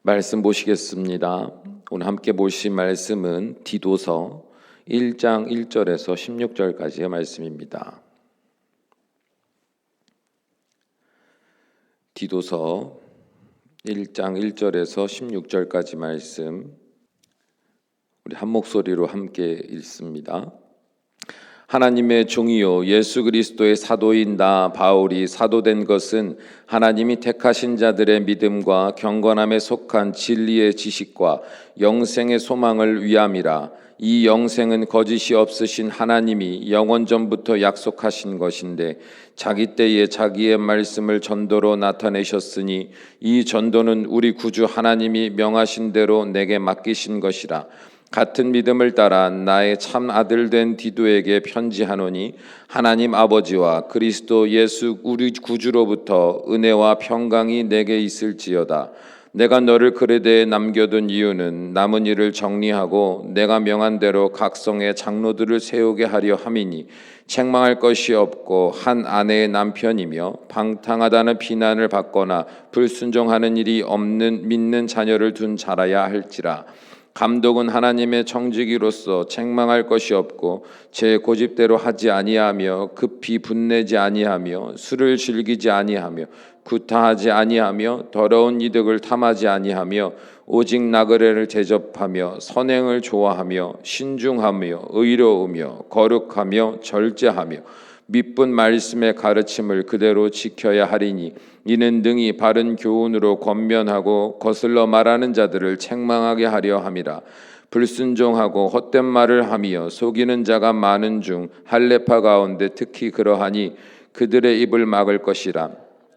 말씀 보시겠습니다. 오늘 함께 보실 말씀은 디도서 1장 1절에서 16절까지의 말씀입니다. 디도서 1장 1절에서 16절까지 말씀 우리 한 목소리로 함께 읽습니다. 하나님의 종이요 예수 그리스도의 사도인 나 바울이 사도된 것은 하나님이 택하신 자들의 믿음과 경건함에 속한 진리의 지식과 영생의 소망을 위함이라. 이 영생은 거짓이 없으신 하나님이 영원 전부터 약속하신 것인데 자기 때에 자기의 말씀을 전도로 나타내셨으니 이 전도는 우리 구주 하나님이 명하신 대로 내게 맡기신 것이라. 같은 믿음을 따라 나의 참 아들 된 디도에게 편지하노니 하나님 아버지와 그리스도 예수 우리 구주로부터 은혜와 평강이 내게 있을지어다. 내가 너를 그레데에 남겨둔 이유는 남은 일을 정리하고 내가 명한 대로 각 성의 장로들을 세우게 하려 함이니 책망할 것이 없고 한 아내의 남편이며 방탕하다는 비난을 받거나 불순종하는 일이 없는 믿는 자녀를 둔 자라야 할지라. 감독은 하나님의 청지기로서 책망할 것이 없고 제 고집대로 하지 아니하며 급히 분내지 아니하며 술을 즐기지 아니하며 구타하지 아니하며 더러운 이득을 탐하지 아니하며 오직 나그네를 대접하며 선행을 좋아하며 신중하며 의로우며 거룩하며 절제하며 믿분 말씀의 가르침을 그대로 지켜야 하리니 이는 능히 바른 교훈으로 권면하고 거슬러 말하는 자들을 책망하게 하려 함이라. 불순종하고 헛된 말을 하며 속이는 자가 많은 중 할례파 가운데 특히 그러하니 그들의 입을 막을 것이라.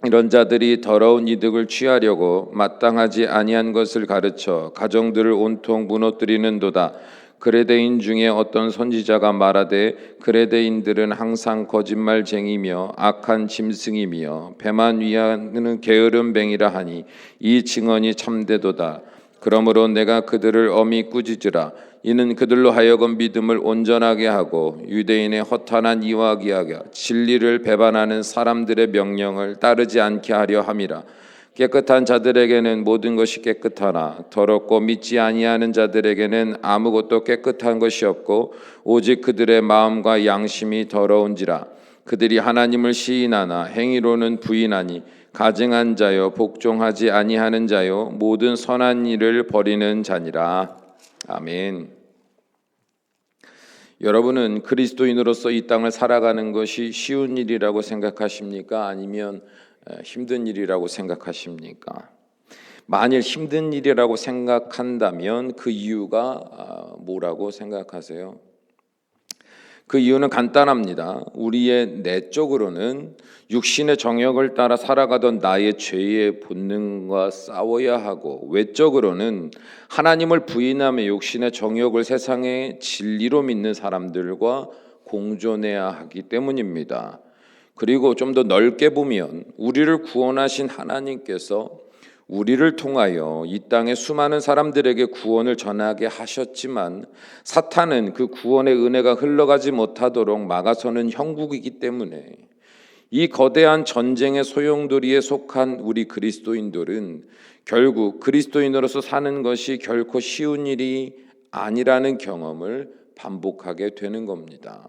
이런 자들이 더러운 이득을 취하려고 마땅하지 아니한 것을 가르쳐 가정들을 온통 무너뜨리는도다. 그레데인 중에 어떤 선지자가 말하되 그레데인들은 항상 거짓말쟁이며 악한 짐승이며 배만 위하는 게으른 뱅이라 하니 이 증언이 참되도다. 그러므로 내가 그들을 엄히 꾸짖으라. 이는 그들로 하여금 믿음을 온전하게 하고 유대인의 허탄한 이야기하게 진리를 배반하는 사람들의 명령을 따르지 않게 하려 함이라. 깨끗한 자들에게는 모든 것이 깨끗하나 더럽고 믿지 아니하는 자들에게는 아무것도 깨끗한 것이 없고 오직 그들의 마음과 양심이 더러운지라. 그들이 하나님을 시인하나 행위로는 부인하니 가증한 자요 복종하지 아니하는 자요 모든 선한 일을 버리는 자니라. 아멘. 여러분은 그리스도인으로서 이 땅을 살아가는 것이 쉬운 일이라고 생각하십니까? 아니면 힘든 일이라고 생각하십니까? 만일 힘든 일이라고 생각한다면 그 이유가 뭐라고 생각하세요? 그 이유는 간단합니다. 우리의 내적으로는 육신의 정욕을 따라 살아가던 나의 죄의 본능과 싸워야 하고 외적으로는 하나님을 부인하며 육신의 정욕을 세상의 진리로 믿는 사람들과 공존해야 하기 때문입니다. 그리고 좀 더 넓게 보면 우리를 구원하신 하나님께서 우리를 통하여 이 땅의 수많은 사람들에게 구원을 전하게 하셨지만 사탄은 그 구원의 은혜가 흘러가지 못하도록 막아서는 형국이기 때문에 이 거대한 전쟁의 소용돌이에 속한 우리 그리스도인들은 결국 그리스도인으로서 사는 것이 결코 쉬운 일이 아니라는 경험을 반복하게 되는 겁니다.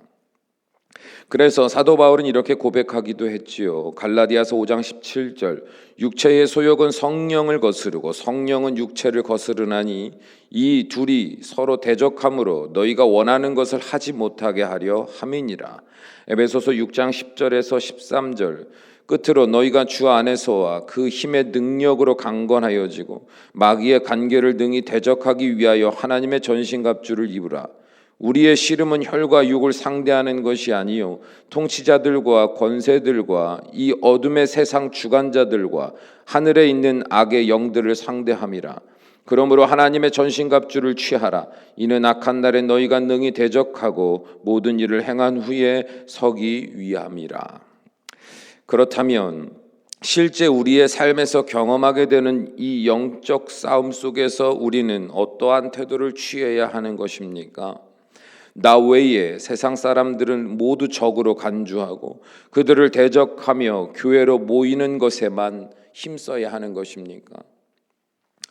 그래서 사도 바울은 이렇게 고백하기도 했지요. 갈라디아서 5장 17절 육체의 소욕은 성령을 거스르고 성령은 육체를 거스르나니 이 둘이 서로 대적함으로 너희가 원하는 것을 하지 못하게 하려 함이니라. 에베소서 6장 10절에서 13절 끝으로 너희가 주 안에서와 그 힘의 능력으로 강건하여지고 마귀의 간계를 능히 대적하기 위하여 하나님의 전신갑주를 입으라. 우리의 씨름은 혈과 육을 상대하는 것이 아니요 통치자들과 권세들과 이 어둠의 세상 주관자들과 하늘에 있는 악의 영들을 상대함이라. 그러므로 하나님의 전신갑주를 취하라. 이는 악한 날에 너희가 능히 대적하고 모든 일을 행한 후에 서기 위함이라. 그렇다면 실제 우리의 삶에서 경험하게 되는 이 영적 싸움 속에서 우리는 어떠한 태도를 취해야 하는 것입니까? 나 외에 세상 사람들은 모두 적으로 간주하고 그들을 대적하며 교회로 모이는 것에만 힘써야 하는 것입니까?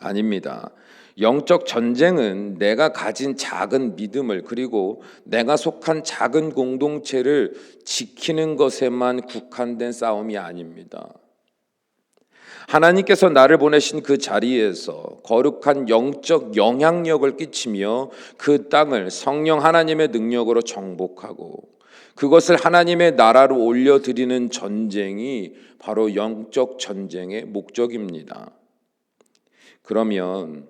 아닙니다. 영적 전쟁은 내가 가진 작은 믿음을 그리고 내가 속한 작은 공동체를 지키는 것에만 국한된 싸움이 아닙니다. 하나님께서 나를 보내신 그 자리에서 거룩한 영적 영향력을 끼치며 그 땅을 성령 하나님의 능력으로 정복하고 그것을 하나님의 나라로 올려드리는 전쟁이 바로 영적 전쟁의 목적입니다. 그러면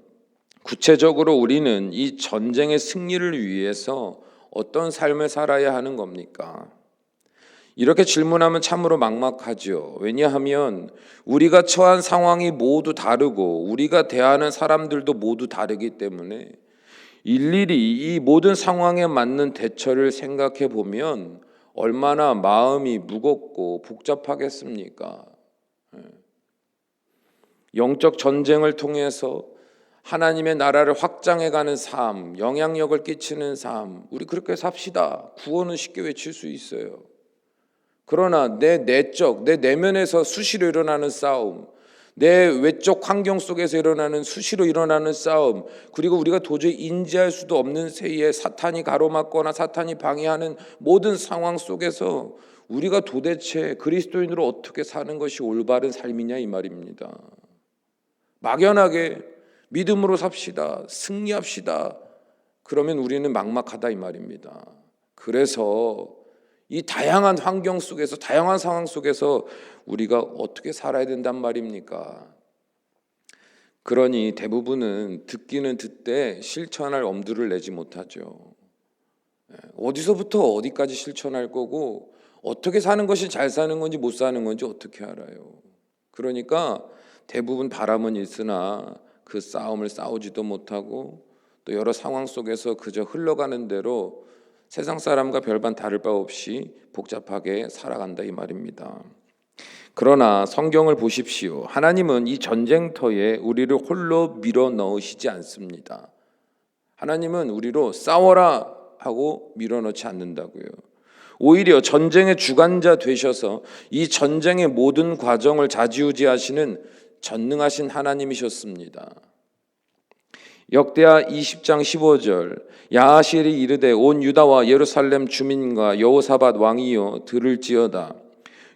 구체적으로 우리는 이 전쟁의 승리를 위해서 어떤 삶을 살아야 하는 겁니까? 이렇게 질문하면 참으로 막막하죠. 왜냐하면 우리가 처한 상황이 모두 다르고 우리가 대하는 사람들도 모두 다르기 때문에 일일이 이 모든 상황에 맞는 대처를 생각해 보면 얼마나 마음이 무겁고 복잡하겠습니까? 영적 전쟁을 통해서 하나님의 나라를 확장해가는 삶, 영향력을 끼치는 삶, 우리 그렇게 삽시다. 구원은 쉽게 외칠 수 있어요. 그러나 내 내적, 내 내면에서 수시로 일어나는 싸움, 내 외적 환경 속에서 일어나는 수시로 일어나는 싸움, 그리고 우리가 도저히 인지할 수도 없는 새에 사탄이 가로막거나 사탄이 방해하는 모든 상황 속에서 우리가 도대체 그리스도인으로 어떻게 사는 것이 올바른 삶이냐 이 말입니다. 막연하게 믿음으로 삽시다. 승리합시다. 그러면 우리는 막막하다 이 말입니다. 그래서 이 다양한 환경 속에서 다양한 상황 속에서 우리가 어떻게 살아야 된단 말입니까? 그러니 대부분은 듣기는 듣되 실천할 엄두를 내지 못하죠. 어디서부터 어디까지 실천할 거고 어떻게 사는 것이 잘 사는 건지 못 사는 건지 어떻게 알아요? 그러니까 대부분 바람은 있으나 그 싸움을 싸우지도 못하고 또 여러 상황 속에서 그저 흘러가는 대로 세상 사람과 별반 다를 바 없이 복잡하게 살아간다 이 말입니다. 그러나 성경을 보십시오. 하나님은 이 전쟁터에 우리를 홀로 밀어 넣으시지 않습니다. 하나님은 우리로 싸워라 하고 밀어 넣지 않는다고요. 오히려 전쟁의 주관자 되셔서 이 전쟁의 모든 과정을 좌지우지하시는 전능하신 하나님이셨습니다. 역대하 20장 15절 야하시엘이 이르되 온 유다와 예루살렘 주민과 여호사밧 왕이여 들을지어다.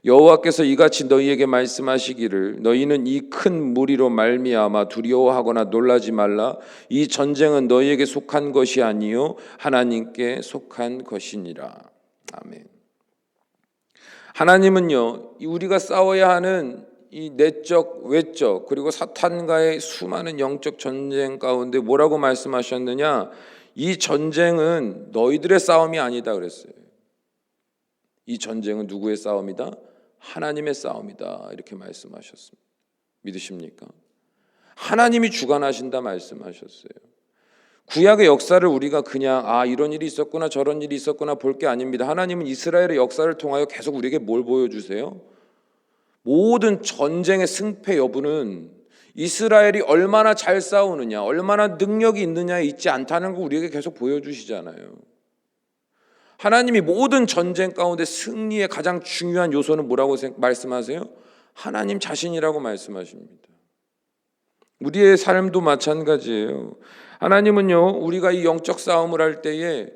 여호와께서 이같이 너희에게 말씀하시기를 너희는 이 큰 무리로 말미암아 두려워하거나 놀라지 말라. 이 전쟁은 너희에게 속한 것이 아니요 하나님께 속한 것이니라. 아멘. 하나님은요 우리가 싸워야 하는 이 내적, 외적 그리고 사탄과의 수많은 영적 전쟁 가운데 뭐라고 말씀하셨느냐? 이 전쟁은 너희들의 싸움이 아니다 그랬어요. 이 전쟁은 누구의 싸움이다? 하나님의 싸움이다 이렇게 말씀하셨습니다. 믿으십니까? 하나님이 주관하신다 말씀하셨어요. 구약의 역사를 우리가 그냥 이런 일이 있었구나 저런 일이 있었구나 볼 게 아닙니다. 하나님은 이스라엘의 역사를 통하여 계속 우리에게 뭘 보여주세요? 모든 전쟁의 승패 여부는 이스라엘이 얼마나 잘 싸우느냐 얼마나 능력이 있느냐에 있지 않다는 거 우리에게 계속 보여주시잖아요. 하나님이 모든 전쟁 가운데 승리의 가장 중요한 요소는 뭐라고 말씀하세요? 하나님 자신이라고 말씀하십니다. 우리의 삶도 마찬가지예요. 하나님은요 우리가 이 영적 싸움을 할 때에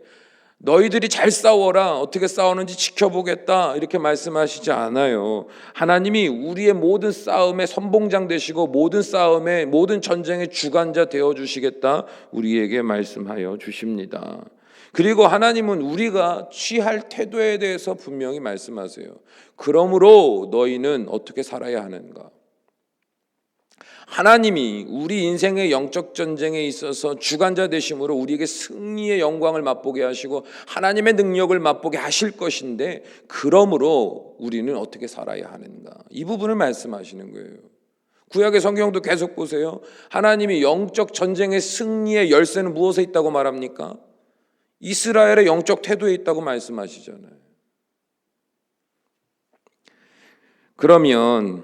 너희들이 잘 싸워라 어떻게 싸우는지 지켜보겠다 이렇게 말씀하시지 않아요. 하나님이 우리의 모든 싸움의 선봉장 되시고 모든 싸움의 모든 전쟁의 주관자 되어주시겠다 우리에게 말씀하여 주십니다. 그리고 하나님은 우리가 취할 태도에 대해서 분명히 말씀하세요. 그러므로 너희는 어떻게 살아야 하는가? 하나님이 우리 인생의 영적 전쟁에 있어서 주관자 되심으로 우리에게 승리의 영광을 맛보게 하시고 하나님의 능력을 맛보게 하실 것인데 그러므로 우리는 어떻게 살아야 하는가? 이 부분을 말씀하시는 거예요. 구약의 성경도 계속 보세요. 하나님이 영적 전쟁의 승리의 열쇠는 무엇에 있다고 말합니까? 이스라엘의 영적 태도에 있다고 말씀하시잖아요. 그러면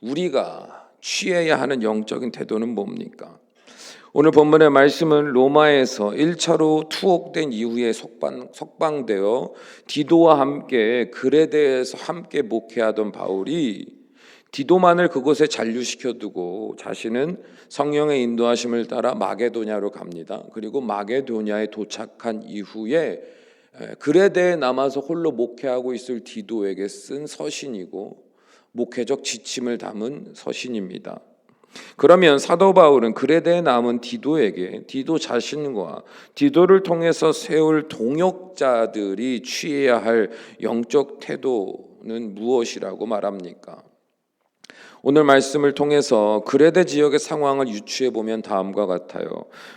우리가 취해야 하는 영적인 태도는 뭡니까? 오늘 본문의 말씀은 로마에서 1차로 투옥된 이후에 석방되어 디도와 함께 그레데에서 함께 목회하던 바울이 디도만을 그곳에 잔류시켜두고 자신은 성령의 인도하심을 따라 마게도냐로 갑니다. 그리고 마게도냐에 도착한 이후에 그레데에 남아서 홀로 목회하고 있을 디도에게 쓴 서신이고 목회적 지침을 담은 서신입니다. 그러면 사도 바울은 그레데에 남은 디도에게 디도 자신과 디도를 통해서 세울 동역자들이 취해야 할 영적 태도는 무엇이라고 말합니까? 오늘 말씀을 통해서 그레데 지역의 상황을 유추해 보면 다음과 같아요.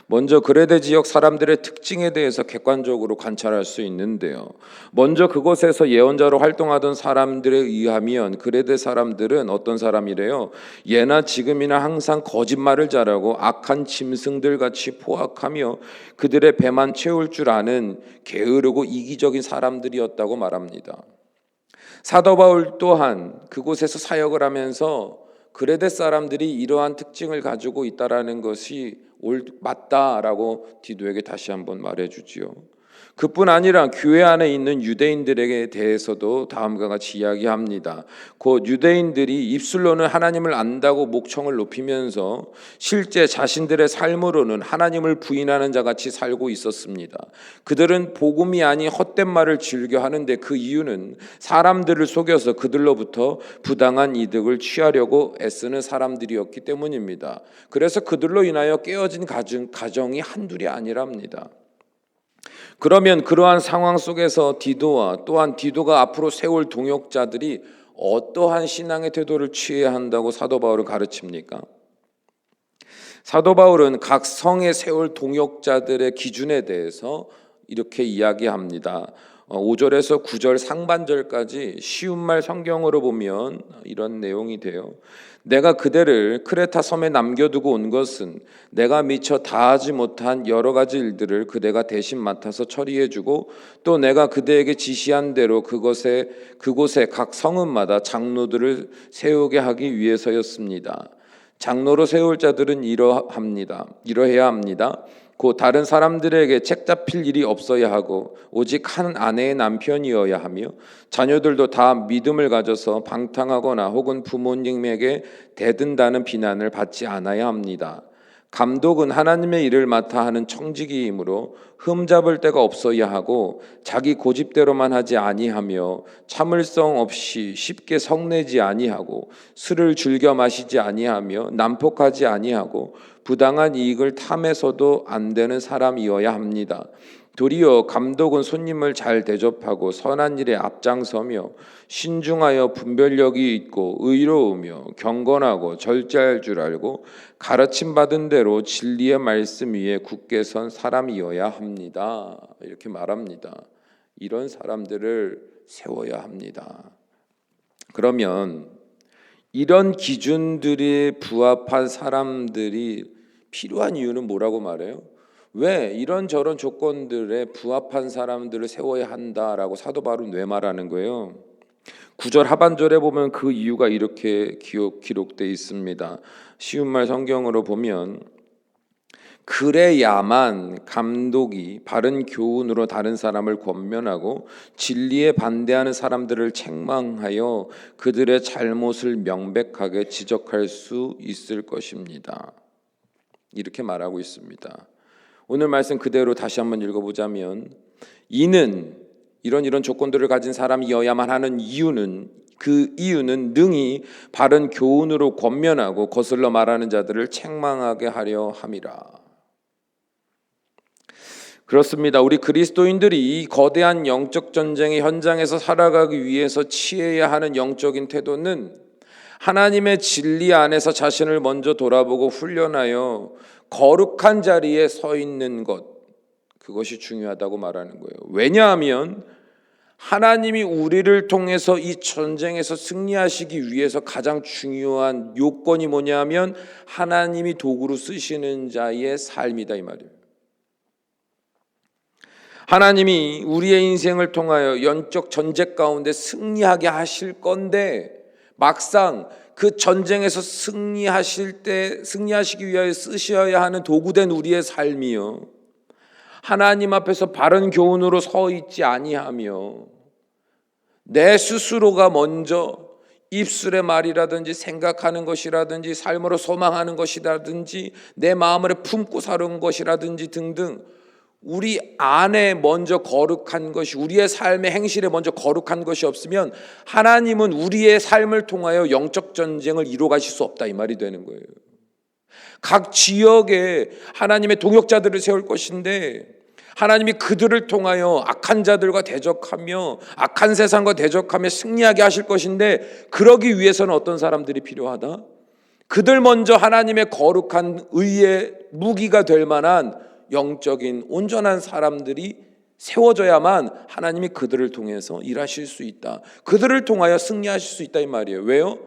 먼저 그레데 지역 사람들의 특징에 대해서 객관적으로 관찰할 수 있는데요. 먼저 그곳에서 예언자로 활동하던 사람들에 의하면 그레데 사람들은 어떤 사람이래요? 예나 지금이나 항상 거짓말을 잘하고 악한 짐승들 같이 포악하며 그들의 배만 채울 줄 아는 게으르고 이기적인 사람들이었다고 말합니다. 사도 바울 또한 그곳에서 사역을 하면서 그레데 사람들이 이러한 특징을 가지고 있다라는 것이 맞다라고 디도에게 다시 한번 말해주지요. 그뿐 아니라 교회 안에 있는 유대인들에게 대해서도 다음과 같이 이야기합니다. 곧 유대인들이 입술로는 하나님을 안다고 목청을 높이면서 실제 자신들의 삶으로는 하나님을 부인하는 자같이 살고 있었습니다. 그들은 복음이 아닌 헛된 말을 즐겨 하는데 그 이유는 사람들을 속여서 그들로부터 부당한 이득을 취하려고 애쓰는 사람들이었기 때문입니다. 그래서 그들로 인하여 깨어진 가정이 한둘이 아니랍니다. 그러면 그러한 상황 속에서 디도와 또한 디도가 앞으로 세울 동역자들이 어떠한 신앙의 태도를 취해야 한다고 사도 바울은 가르칩니까? 사도 바울은 각 성에 세울 동역자들의 기준에 대해서 이렇게 이야기합니다. 5절에서 9절 상반절까지 쉬운 말 성경으로 보면 이런 내용이 돼요. 내가 그대를 크레타 섬에 남겨두고 온 것은 내가 미처 다하지 못한 여러 가지 일들을 그대가 대신 맡아서 처리해주고 또 내가 그대에게 지시한 대로 그곳에 각 성읍마다 장로들을 세우게 하기 위해서였습니다. 장로로 세울 자들은 이러해야 합니다. 곧 다른 사람들에게 책 잡힐 일이 없어야 하고 오직 한 아내의 남편이어야 하며 자녀들도 다 믿음을 가져서 방탕하거나 혹은 부모님에게 대든다는 비난을 받지 않아야 합니다. 감독은 하나님의 일을 맡아 하는 청지기이므로 흠잡을 데가 없어야 하고 자기 고집대로만 하지 아니하며 참을성 없이 쉽게 성내지 아니하고 술을 즐겨 마시지 아니하며 난폭하지 아니하고 부당한 이익을 탐해서도 안 되는 사람이어야 합니다. 도리어 감독은 손님을 잘 대접하고 선한 일에 앞장서며 신중하여 분별력이 있고 의로우며 경건하고 절제할 줄 알고 가르침 받은 대로 진리의 말씀 위에 굳게 선 사람이어야 합니다. 이렇게 말합니다. 이런 사람들을 세워야 합니다. 그러면 이런 기준들에 부합한 사람들이 필요한 이유는 뭐라고 말해요? 왜 이런저런 조건들에 부합한 사람들을 세워야 한다라고 사도 바울은 왜 말하는 거예요? 9절 하반절에 보면 그 이유가 이렇게 기록되어 있습니다. 쉬운 말 성경으로 보면 그래야만 감독이 바른 교훈으로 다른 사람을 권면하고 진리에 반대하는 사람들을 책망하여 그들의 잘못을 명백하게 지적할 수 있을 것입니다. 이렇게 말하고 있습니다. 오늘 말씀 그대로 다시 한번 읽어보자면 이는 이런 조건들을 가진 사람이어야만 하는 이유는 그 이유는 능히 바른 교훈으로 권면하고 거슬러 말하는 자들을 책망하게 하려 함이라. 그렇습니다. 우리 그리스도인들이 이 거대한 영적 전쟁의 현장에서 살아가기 위해서 취해야 하는 영적인 태도는 하나님의 진리 안에서 자신을 먼저 돌아보고 훈련하여 거룩한 자리에 서 있는 것, 그것이 중요하다고 말하는 거예요. 왜냐하면 하나님이 우리를 통해서 이 전쟁에서 승리하시기 위해서 가장 중요한 요건이 뭐냐면 하나님이 도구로 쓰시는 자의 삶이다 이 말이에요. 하나님이 우리의 인생을 통하여 영적 전쟁 가운데 승리하게 하실 건데 막상 그 전쟁에서 승리하시기 위하여 쓰셔야 하는 도구된 우리의 삶이요 하나님 앞에서 바른 교훈으로 서 있지 아니하며 내 스스로가 먼저 입술의 말이라든지 생각하는 것이라든지 삶으로 소망하는 것이라든지 내 마음을 품고 사는 것이라든지 등등 우리 안에 먼저 거룩한 것이, 우리의 삶의 행실에 먼저 거룩한 것이 없으면 하나님은 우리의 삶을 통하여 영적 전쟁을 이루어 가실 수 없다, 이 말이 되는 거예요. 각 지역에 하나님의 동역자들을 세울 것인데 하나님이 그들을 통하여 악한 자들과 대적하며 악한 세상과 대적하며 승리하게 하실 것인데, 그러기 위해서는 어떤 사람들이 필요하다? 그들 먼저 하나님의 거룩한 의의 무기가 될 만한 영적인 온전한 사람들이 세워져야만 하나님이 그들을 통해서 일하실 수 있다, 그들을 통하여 승리하실 수 있다, 이 말이에요. 왜요?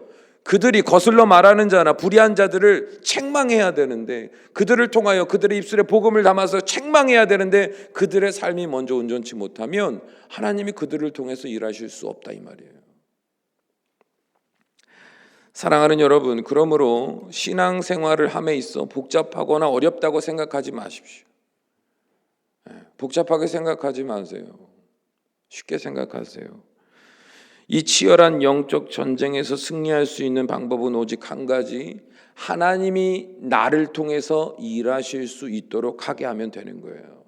그들이 거슬러 말하는 자나 불의한 자들을 책망해야 되는데, 그들을 통하여 그들의 입술에 복음을 담아서 책망해야 되는데 그들의 삶이 먼저 온전치 못하면 하나님이 그들을 통해서 일하실 수 없다, 이 말이에요. 사랑하는 여러분, 그러므로 신앙생활을 함에 있어 복잡하거나 어렵다고 생각하지 마십시오. 복잡하게 생각하지 마세요. 쉽게 생각하세요. 이 치열한 영적 전쟁에서 승리할 수 있는 방법은 오직 한 가지, 하나님이 나를 통해서 일하실 수 있도록 하게 하면 되는 거예요.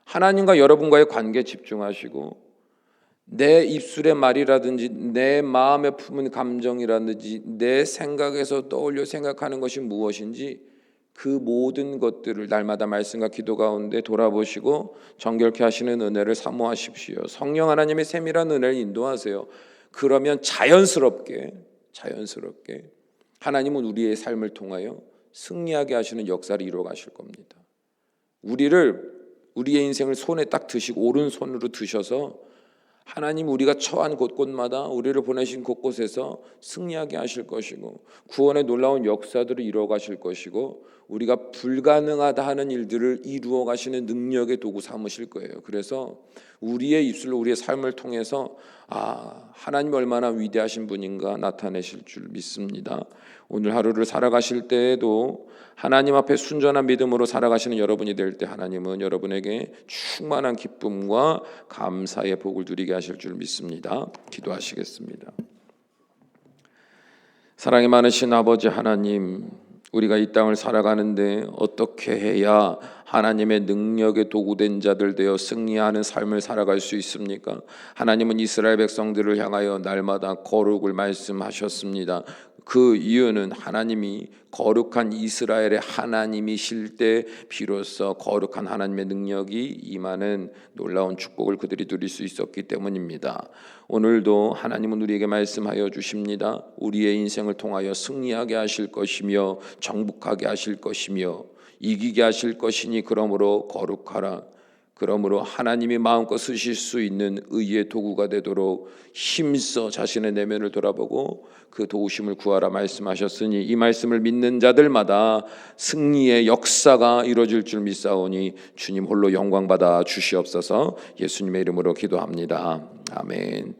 하나님과 여러분과의 관계에 집중하시고 내 입술의 말이라든지 내 마음에 품은 감정이라든지 내 생각에서 떠올려 생각하는 것이 무엇인지 그 모든 것들을 날마다 말씀과 기도 가운데 돌아보시고 정결케 하시는 은혜를 사모하십시오. 성령 하나님의 세밀한 은혜를 인도하세요. 그러면 자연스럽게 하나님은 우리의 삶을 통하여 승리하게 하시는 역사를 이루어 가실 겁니다. 우리의 인생을 손에 딱 드시고 오른손으로 드셔서 하나님 우리가 처한 곳곳마다 우리를 보내신 곳곳에서 승리하게 하실 것이고 구원의 놀라운 역사들을 이루어 가실 것이고 우리가 불가능하다 하는 일들을 이루어 가시는 능력의 도구 삼으실 거예요. 그래서 우리의 입술로 우리의 삶을 통해서 하나님이 얼마나 위대하신 분인가 나타내실 줄 믿습니다. 오늘 하루를 살아가실 때에도 하나님 앞에 순전한 믿음으로 살아가시는 여러분이 될 때 하나님은 여러분에게 충만한 기쁨과 감사의 복을 누리게 하실 줄 믿습니다. 기도하시겠습니다. 사랑이 많으신 아버지 하나님, 우리가 이 땅을 살아가는데 어떻게 해야 하나님의 능력의 도구된 자들 되어 승리하는 삶을 살아갈 수 있습니까? 하나님은 이스라엘 백성들을 향하여 날마다 거룩을 말씀하셨습니다. 그 이유는 하나님이 거룩한 이스라엘의 하나님이실 때 비로소 거룩한 하나님의 능력이 임하는 놀라운 축복을 그들이 누릴 수 있었기 때문입니다. 오늘도 하나님은 우리에게 말씀하여 주십니다. 우리의 인생을 통하여 승리하게 하실 것이며 정복하게 하실 것이며 이기게 하실 것이니 그러므로 거룩하라. 그러므로 하나님이 마음껏 쓰실 수 있는 의의 도구가 되도록 힘써 자신의 내면을 돌아보고 그 도우심을 구하라 말씀하셨으니 이 말씀을 믿는 자들마다 승리의 역사가 이루어질 줄 믿사오니 주님 홀로 영광받아 주시옵소서. 예수님의 이름으로 기도합니다. 아멘.